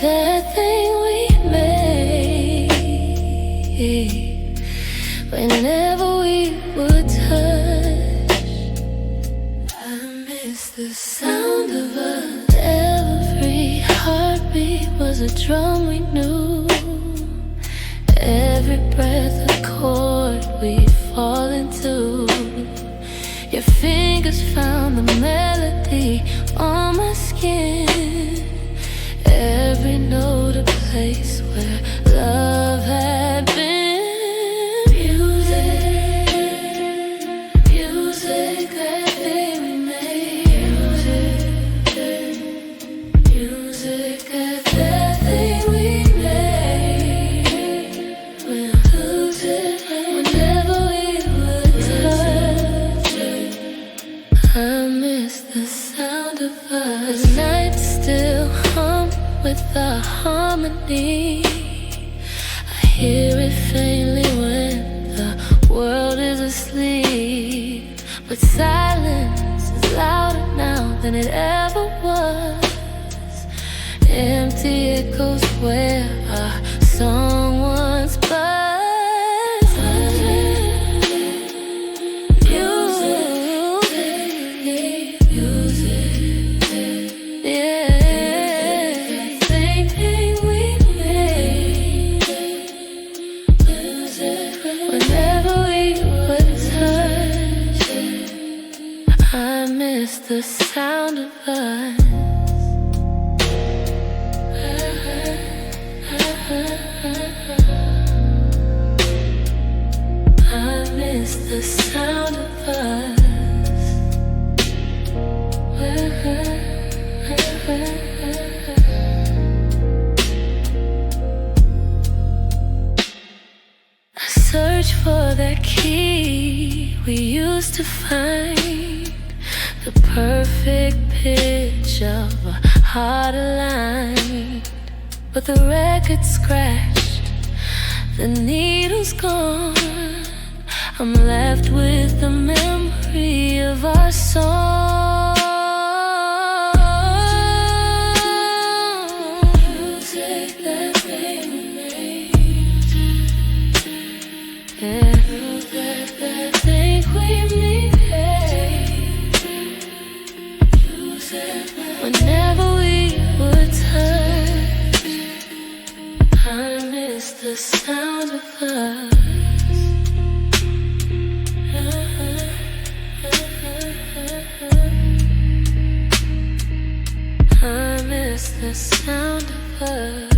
That thing we made, whenever we would touch, I miss the sound of us. Every heartbeat was a drum we knew. Every breath a chord we'd fall into. Your fingers found the melody on my skin. Every note a place where love had been. Music, music, that thing we made. Music, that thing we made. We'll lose it whenever we would touch. I miss the sound of us. The night still hum with the harmony. I hear it faintly when the world is asleep. But silence is louder now than it ever was. Empty echoes where our song once buzzed. I miss the sound of us. I miss the sound of us. I search for that key we used to find. The perfect pitch of a heart aligned. But the record's scratched, the needle's gone. I'm left with the memory of our song. Music that we made. Yeah. Music that thing we made. Whenever we would touch, I miss the sound of us. I miss the sound of us.